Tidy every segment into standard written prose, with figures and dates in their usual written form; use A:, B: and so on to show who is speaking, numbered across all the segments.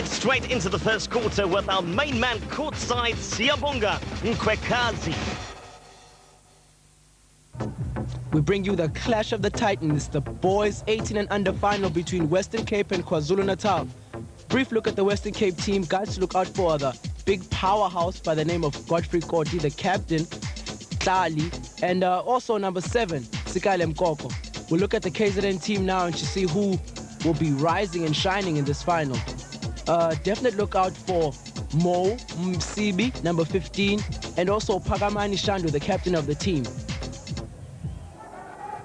A: head straight into the first quarter with our main man courtside, Siyabonga Nkwekazi.
B: We bring you the clash of the Titans, the boys 18 and under final between Western Cape and KwaZulu-Natal. Brief look at the Western Cape team. Guys to look out for the big powerhouse by the name of Godfrey Koti, the captain, Tlali, and also number 7, Sikale Mkoko. We'll look at the KZN team now and to see who will be rising and shining in this final. Definite look out for Mo Msibi, number 15, and also Pagamani Shandu, the captain of the team.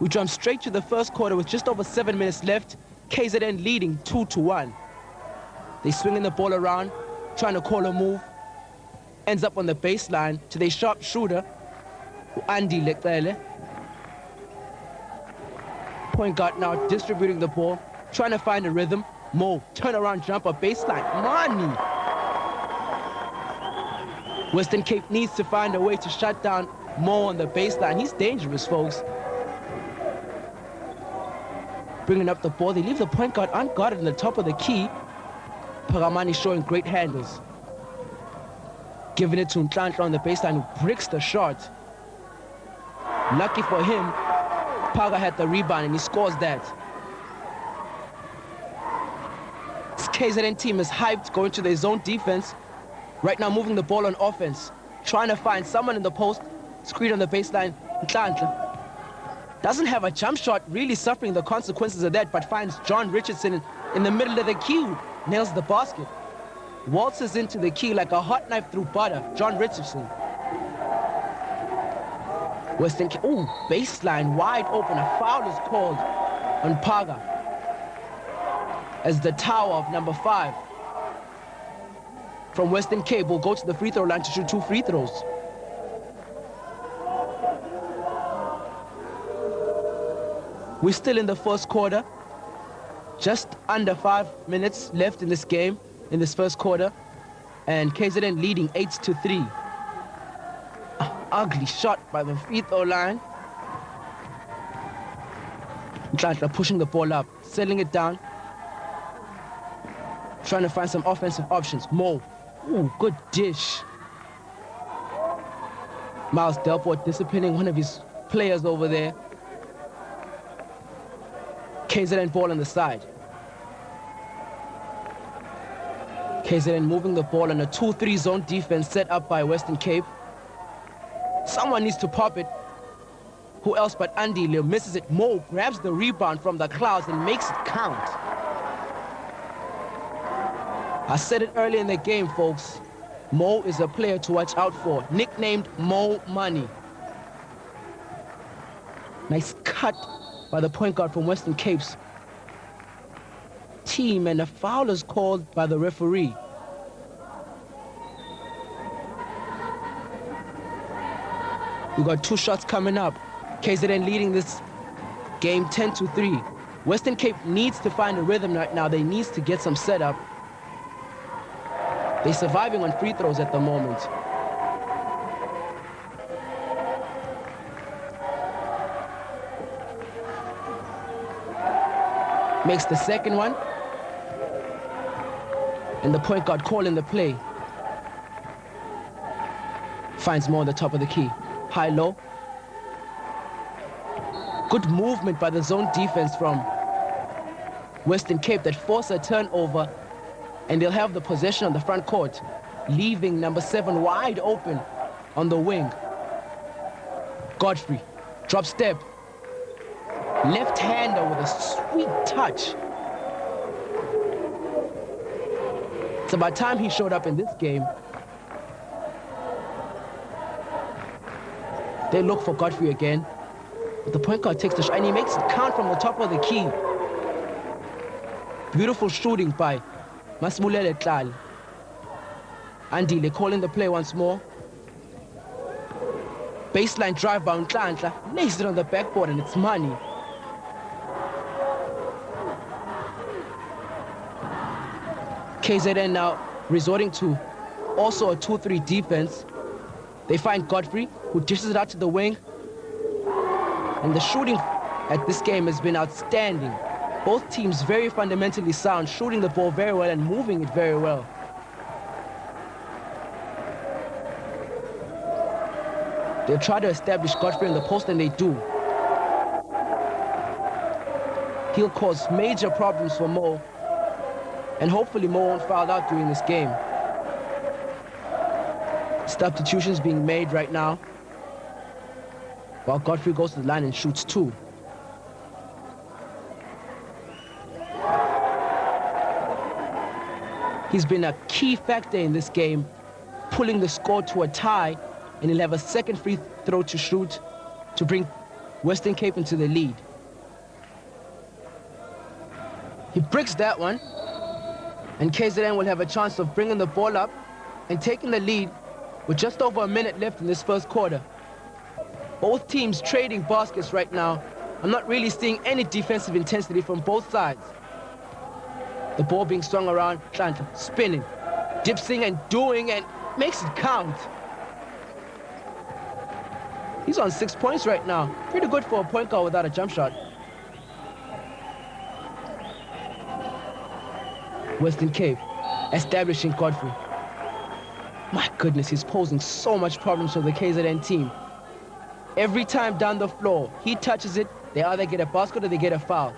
B: We jump straight to the first quarter with just over 7 minutes left. KZN leading 2-1. They swinging the ball around, trying to call a move. Ends up on the baseline to their sharp shooter, Andy Lektele. Point guard now distributing the ball, trying to find a rhythm. Mo, turnaround jumper, baseline, money. Western Cape needs to find a way to shut down Mo on the baseline. He's dangerous, folks. Bringing up the ball, they leave the point guard unguarded in the top of the key. Pagamani showing great handles. Giving it to Ntlantla on the baseline, who bricks the shot. Lucky for him, Paga had the rebound and he scores that. This KZN team is hyped, going to their zone defense. Right now moving the ball on offense. Trying to find someone in the post, screen on the baseline, Ntlantla. Doesn't have a jump shot, really suffering the consequences of that, but finds John Richardson in the middle of the key, nails the basket. Waltzes into the key like a hot knife through butter, John Richardson. Western Cape, ooh, baseline wide open, a foul is called on Paga as the tower of number 5 from Western Cape will go to the free throw line to shoot 2 free throws. We're still in the first quarter. Just under 5 minutes left in this game, in this first quarter. And KZN leading 8-3. Ugly shot by the free throw line. Ntlantla pushing the ball up, settling it down. Trying to find some offensive options. Mo, ooh, good dish. Miles Delport disciplining one of his players over there. KZN ball on the side. KZN moving the ball on a 2-3 zone defense set up by Western Cape. Someone needs to pop it. Who else but Andy Leo misses it. Mo grabs the rebound from the clouds and makes it count. I said it earlier in the game, folks. Mo is a player to watch out for, nicknamed Mo Money. Nice cut by the point guard from Western Cape's team, and a foul is called by the referee. We got 2 shots coming up. KZN leading this game 10-3. Western Cape needs to find a rhythm right now. They need to get some setup. They're surviving on free throws at the moment. Makes the second one. And the point guard calling the play. Finds more on the top of the key. High-low. Good movement by the zone defense from Western Cape that force a turnover, and they'll have the possession on the front court, leaving number 7 wide open on the wing. Godfrey, drop step. Left-hander with a sweet touch. It's about time he showed up in this game. They look for Godfrey again. But the point guard takes the shot and he makes it count from the top of the key. Beautiful shooting by Masmulele Tlali. Andile calling the play once more. Baseline drive by Ntlantla. Lays it on the backboard and it's money. KZN now resorting to also a 2-3 defense. They find Godfrey, who dishes it out to the wing. And the shooting at this game has been outstanding. Both teams very fundamentally sound, shooting the ball very well and moving it very well. They'll try to establish Godfrey in the post, and they do. He'll cause major problems for Mo, and hopefully Mo won't foul out during this game. Substitutions being made right now, while Godfrey goes to the line and shoots 2. He's been a key factor in this game, pulling the score to a tie, and he'll have a second free throw to shoot to bring Western Cape into the lead. He bricks that one, and KZN will have a chance of bringing the ball up and taking the lead with just over a minute left in this first quarter. Both teams trading baskets right now. I'm not really seeing any defensive intensity from both sides. The ball being swung around, spinning, dipsing and doing, and makes it count. He's on 6 points right now. Pretty good for a point guard without a jump shot. Western Cape establishing Godfrey. My goodness, he's posing so much problems for the KZN team. Every time down the floor, he touches it, they either get a basket or they get a foul.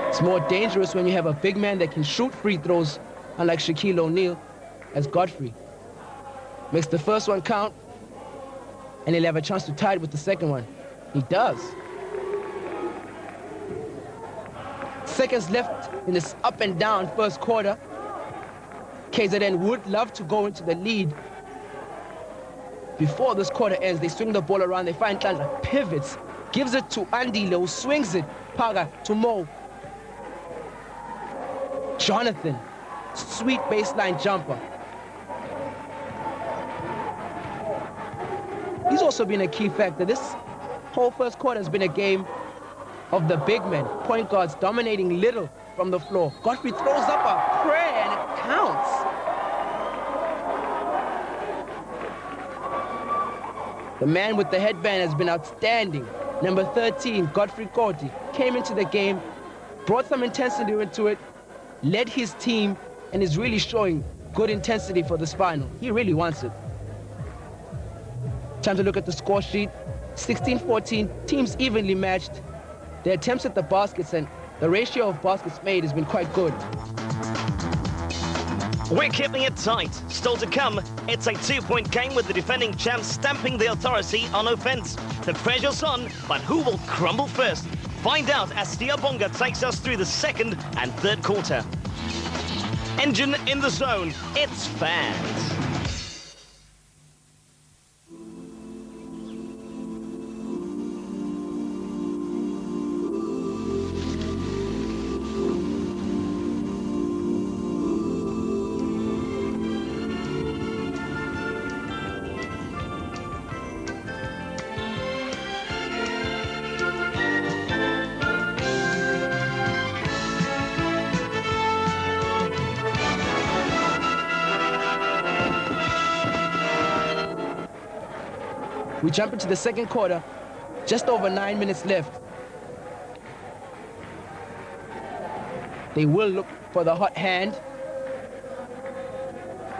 B: It's more dangerous when you have a big man that can shoot free throws, unlike Shaquille O'Neal, as Godfrey. Makes the first one count, and he'll have a chance to tie it with the second one. He does. Seconds left in this up and down first quarter. KZN would love to go into the lead. Before this quarter ends, they swing the ball around, they find Tlandla, pivots, gives it to Andile, who swings it, Paga, to Mo. Jonathan, sweet baseline jumper. He's also been a key factor. This whole first quarter has been a game of the big men, point guards dominating little from the floor. Godfrey throws up a prayer and it counts. The man with the headband has been outstanding. Number 13, Godfrey Koti, came into the game, brought some intensity into it, led his team, and is really showing good intensity for this final. He really wants it. Time to look at the score sheet. 16-14, teams evenly matched. The attempts at the baskets and the ratio of baskets made has been quite good.
A: We're keeping it tight. Still to come, it's a 2-point game with the defending champs stamping the authority on offense. The pressure's on, but who will crumble first? Find out as Siyabonga takes us through the second and third quarter. Engen in the zone. It's fans.
B: We jump into the second quarter, just over 9 minutes left. They will look for the hot hand.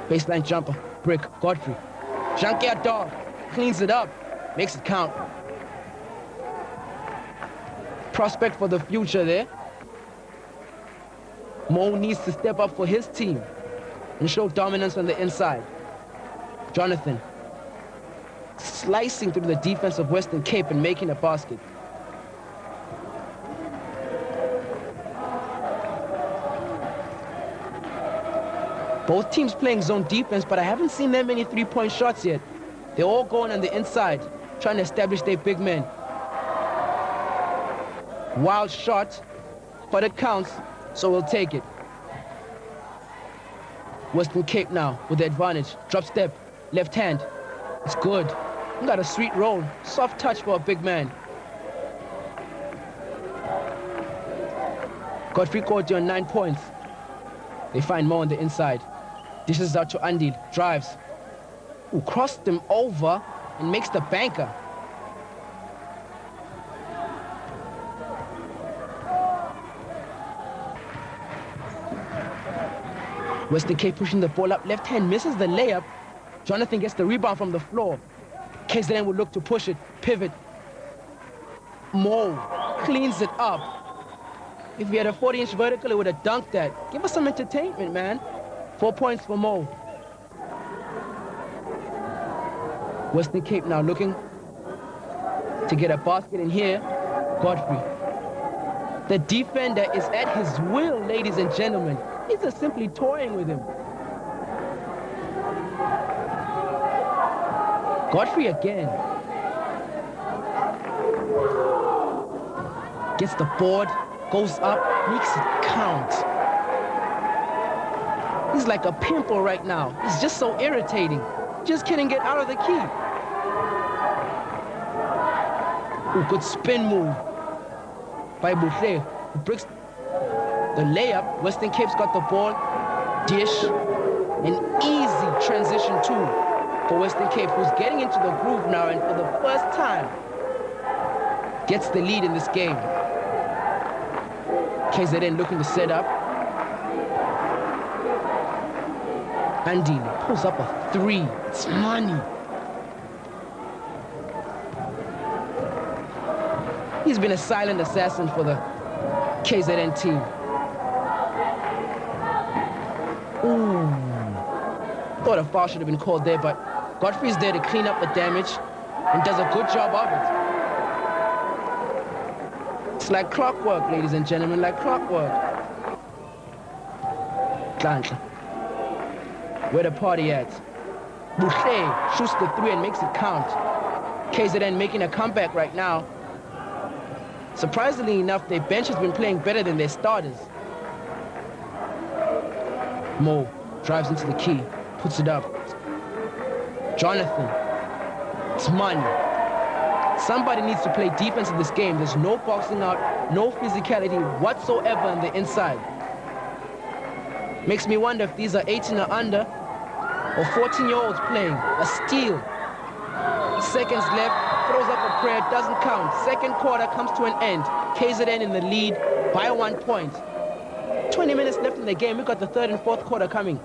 B: Baseline jumper, brick, Godfrey. Junkyard dog, cleans it up, makes it count. Prospect for the future there. Mo needs to step up for his team and show dominance on the inside. Jonathan, slicing through the defense of Western Cape and making a basket. Both teams playing zone defense, but I haven't seen that many three-point shots yet. They're all going on the inside, trying to establish their big men. Wild shot, but it counts, so we'll take it. Western Cape now with the advantage. Drop step, left hand. It's good. Got a sweet roll. Soft touch for a big man. Godfrey Koti on 9 points. They find Mo on the inside. Dishes out to Andil. Drives. Ooh, crossed him over and makes the banker. Western Cape pushing the ball up. Left hand misses the layup. Jonathan gets the rebound from the floor. KZN will look to push it. Pivot. Mo cleans it up. If he had a 40-inch vertical, he would have dunked that. Give us some entertainment, man. 4 points for Mo. Western Cape now looking to get a basket in here. Godfrey. The defender is at his will, ladies and gentlemen. He's just simply toying with him. Godfrey again. Gets the board, goes up, makes it count. He's like a pimple right now. He's just so irritating. Just can't get out of the key. Ooh, good spin move by Boucher, who breaks the layup. Western Cape's got the ball. Dish. An easy transition too for Western Cape, who's getting into the groove now and for the first time gets the lead in this game. KZN looking to set up. Andy pulls up a 3. It's money. He's been a silent assassin for the KZN team. Ooh. Thought a foul should have been called there, but Godfrey's there to clean up the damage and does a good job of it. It's like clockwork, ladies and gentlemen, like clockwork. Klanhla. Where the party at? Boucher shoots the 3 and makes it count. KZN making a comeback right now. Surprisingly enough, their bench has been playing better than their starters. Mo drives into the key, puts it up. Jonathan. It's money. Somebody needs to play defense in this game. There's no boxing out, no physicality whatsoever on the inside. Makes me wonder if these are 18 or under or 14-year-olds playing. A steal. Seconds left, throws up a prayer, doesn't count. Second quarter comes to an end. KZN in the lead by 1 point. 20 minutes left in the game. We've got the third and fourth quarter coming.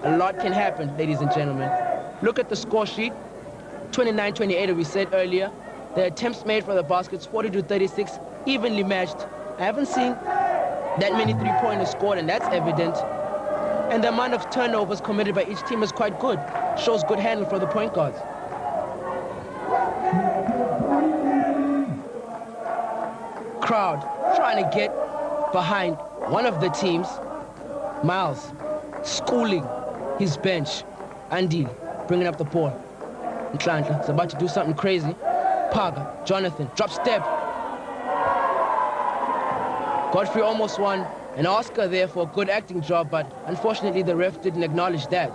B: A lot can happen, ladies and gentlemen. Look at the score sheet. 29-28, as we said earlier. The attempts made for the baskets, 40-36, evenly matched. I haven't seen that many three-pointers scored, and that's evident. And the amount of turnovers committed by each team is quite good. Shows good handling for the point guards. Crowd trying to get behind one of the teams. Miles schooling his bench. Andy bringing up the ball. Klanhla is about to do something crazy. Paga, Jonathan, drop step. Godfrey almost won an Oscar there for a good acting job, but unfortunately the ref didn't acknowledge that.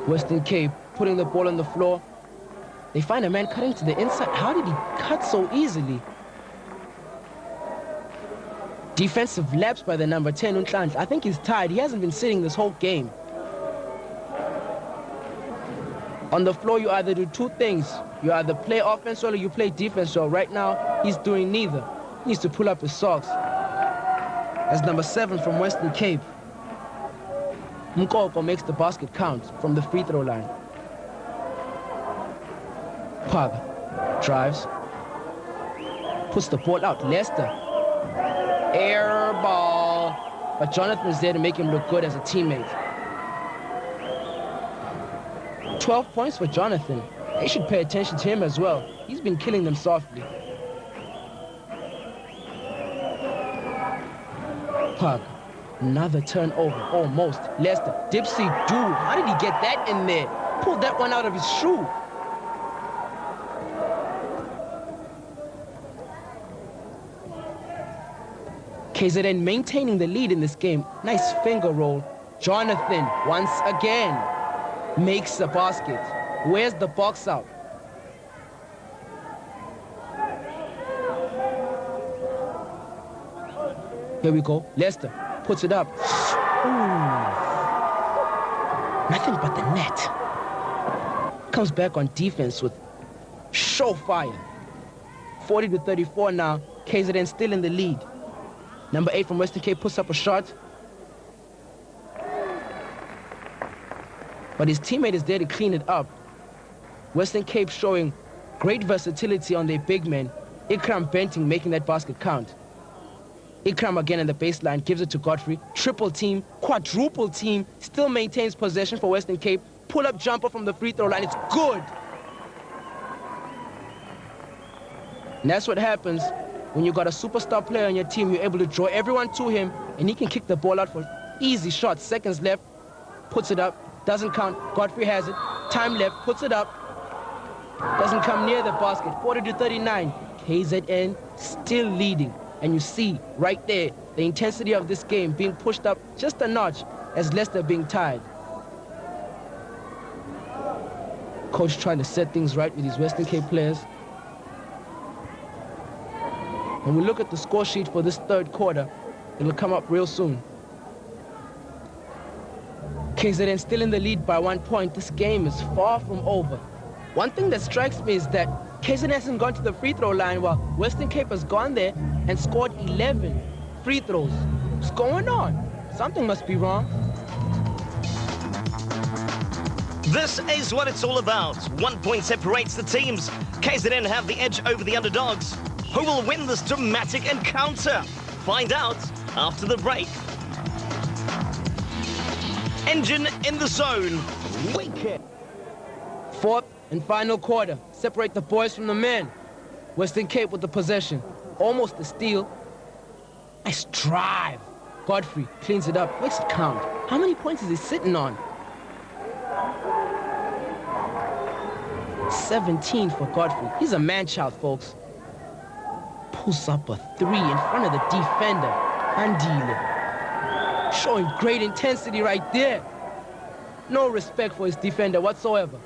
B: Western Cape putting the ball on the floor. They find a man cutting to the inside. How did he cut so easily? Defensive lapse by the number 10, Klanhla. I think he's tired. He hasn't been sitting this whole game. On the floor, you either do two things. You either play offense or you play defense. So right now, he's doing neither. He needs to pull up his socks. As number 7 from Western Cape, Mkoko makes the basket count from the free throw line. Paga drives, puts the ball out. Lester, air ball. But Jonathan is there to make him look good as a teammate. 12 points for Jonathan. They should pay attention to him as well. He's been killing them softly. Paga, another turnover, almost. Lester, Dipsy do. How did he get that in there? Pulled that one out of his shoe. KZN maintaining the lead in this game. Nice finger roll. Jonathan, once again, makes the basket. Where's the box out? Here we go. Leicester puts it up. Ooh. Nothing but the net. Comes back on defense with show fire. 40-34 now. KZN still in the lead. Number 8 from Western Cape puts up a shot. But his teammate is there to clean it up. Western Cape showing great versatility on their big men. Ikram Benting making that basket count. Ikram again in the baseline, gives it to Godfrey. Triple team, quadruple team, still maintains possession for Western Cape. Pull-up jumper from the free throw line, it's good. And that's what happens when you got a superstar player on your team. You're able to draw everyone to him, and he can kick the ball out for easy shots. Seconds left, puts it up, doesn't count. Godfrey has it, time left, puts it up. Doesn't come near the basket. 40-39. KZN still leading. And you see right there the intensity of this game being pushed up just a notch as Leicester being tied. Coach trying to set things right with his Western Cape players. When we look at the score sheet for this third quarter, it'll come up real soon. KZN still in the lead by 1 point. This game is far from over. One thing that strikes me is that KZN hasn't gone to the free throw line while Western Cape has gone there and scored 11 free throws. What's going on? Something must be wrong.
A: This is what it's all about. 1 point separates the teams. KZN have the edge over the underdogs. Who will win this dramatic encounter? Find out after the break. Engen in the zone. Wicked.
B: Fourth and final quarter. Separate the boys from the men. Western Cape with the possession. Almost a steal. Nice drive. Godfrey cleans it up. Makes it count. How many points is he sitting on? 17 for Godfrey. He's a man-child, folks. Pulls up a 3 in front of the defender. Andile. Showing great intensity right there. No respect for his defender whatsoever.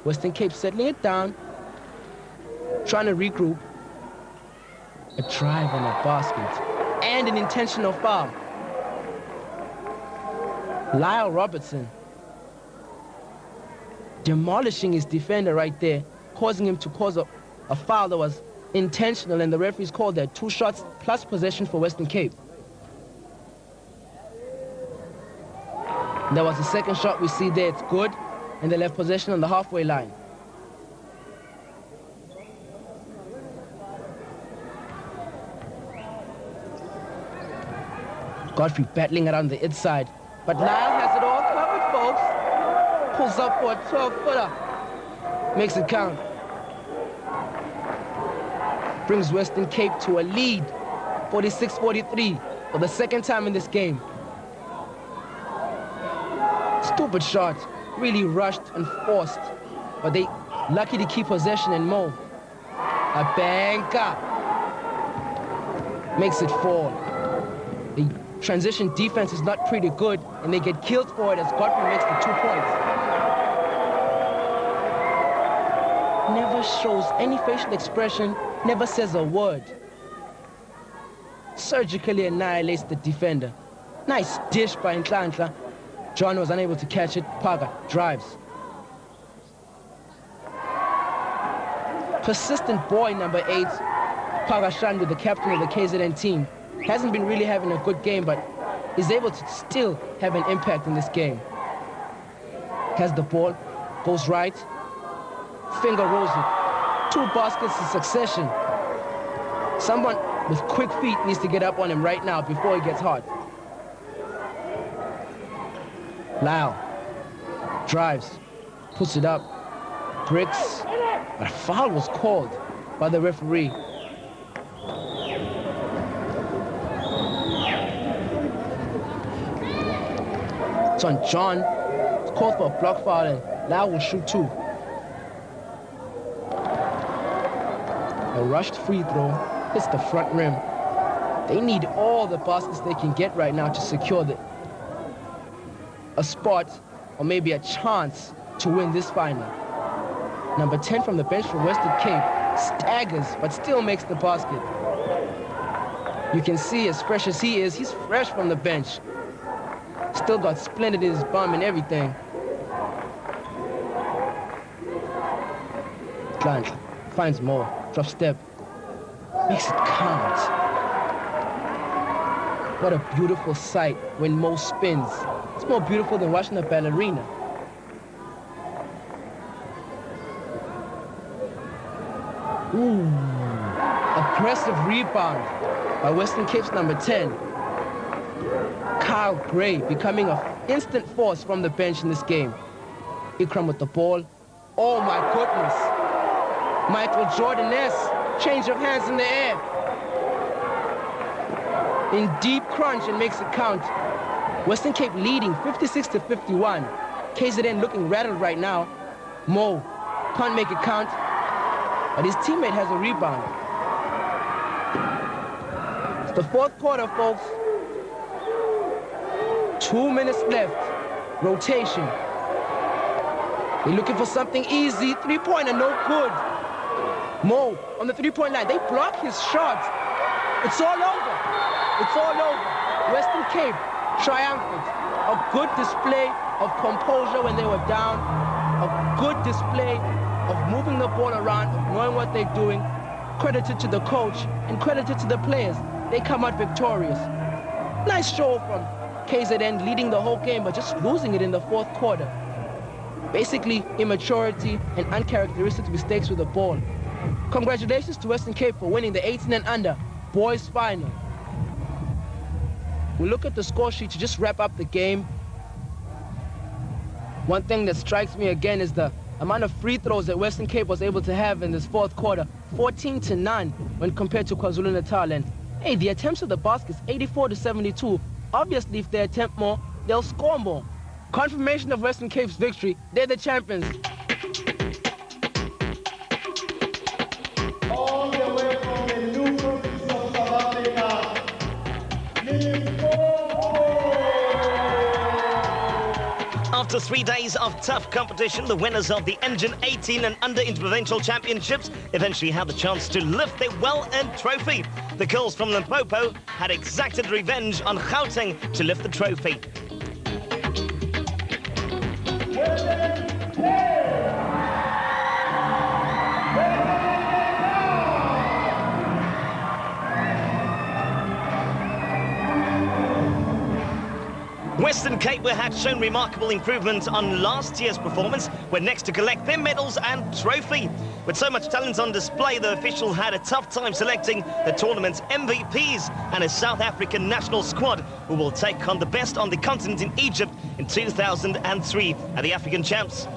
B: Western Cape settling it down. Trying to regroup. A drive and a basket. And an intentional foul. Lyle Robertson demolishing his defender right there, causing him to cause a foul that was intentional, and the referees called that 2 shots plus possession for Western Cape. There was the second shot we see there, it's good, and they left possession on the halfway line. Godfrey battling around the inside, but Lyle has it all covered, folks. Pulls up for a 12-footer. Makes it count. Brings Western Cape to a lead, 46-43, for the second time in this game. Stupid shot, really rushed and forced, but they lucky to keep possession and move. A banker makes it fall. The transition defense is not pretty good, and they get killed for it as Godfrey makes the 2 points. Never shows any facial expression, never says a word. Surgically annihilates the defender. Nice dish by Nhlanhla. John was unable to catch it. Paga drives. Persistent boy, number 8. Paga Shandu, the captain of the KZN team. Hasn't been really having a good game, but is able to still have an impact in this game. Has the ball, goes right, finger rolls it. 2 baskets in succession. Someone with quick feet needs to get up on him right now before he gets hot. Lyle drives, puts it up, bricks, but a foul was called by the referee. It's on John. It's called for a block foul, and Lyle will shoot 2. A rushed free throw hits the front rim. They need all the baskets they can get right now to secure a spot or maybe a chance to win this final. Number 10 from the bench for Western Cape staggers but still makes the basket. You can see as fresh as he is, he's fresh from the bench. Still got splendid in his bum and everything. Client finds more. Drop step. Makes it count. What a beautiful sight when Mo spins. It's more beautiful than watching a ballerina. Ooh. Aggressive rebound by Western Cape's number 10. Kyle Gray becoming an instant force from the bench in this game. Ikram with the ball. Oh my goodness. Michael Jordan-esque change of hands in the air. In deep crunch and makes it count. Western Cape leading 56-51. KZN looking rattled right now. Mo can't make it count, but his teammate has a rebound. It's the fourth quarter, folks. 2 minutes left. Rotation. They're looking for something easy. Three-pointer, no good. Mo on the three-point line. They block his shot. It's all over. It's all over. Western Cape triumphant. A good display of composure when they were down. A good display of moving the ball around, of knowing what they're doing. Credited to the coach and credited to the players. They come out victorious. Nice show from KZN, leading the whole game, but just losing it in the fourth quarter. Basically, immaturity and uncharacteristic mistakes with the ball. Congratulations to Western Cape for winning the 18 and under boys final. We look at the score sheet to just wrap up the game. One thing that strikes me again is the amount of free throws that Western Cape was able to have in this fourth quarter. 14-9 when compared to KwaZulu-Natal. And hey, the attempts at the baskets, 84-72. Obviously, if they attempt more, they'll score more. Confirmation of Western Cape's victory. They're the champions.
C: All the way from the new province of South Africa, Limpopo.
A: After 3 days of tough competition, the winners of the Engen 18 and under interprovincial championships eventually had the chance to lift their well-earned trophy. The girls from Limpopo had exacted revenge on Gauteng to lift the trophy. Western Cape had shown remarkable improvement on last year's performance, were next to collect their medals and trophy. With so much talent on display, the official had a tough time selecting the tournament's MVPs and a South African national squad who will take on the best on the continent in Egypt in 2003 at the African Champs.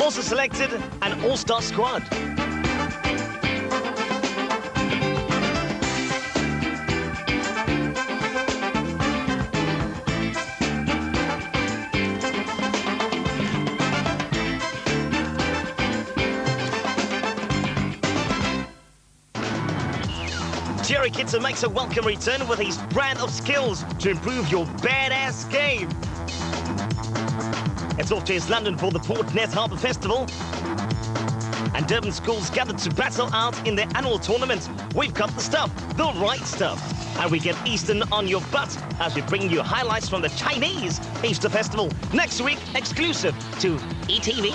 A: Also selected an all-star squad. Jerry Kitson makes a welcome return with his brand of skills to improve your badass game. It's off to East London for the Port Ness Harbour Festival. And Durban schools gathered to battle out in their annual tournament. We've got the stuff, the right stuff. And we get Eastern on your butt as we bring you highlights from the Chinese Easter Festival. Next week, exclusive to ETV.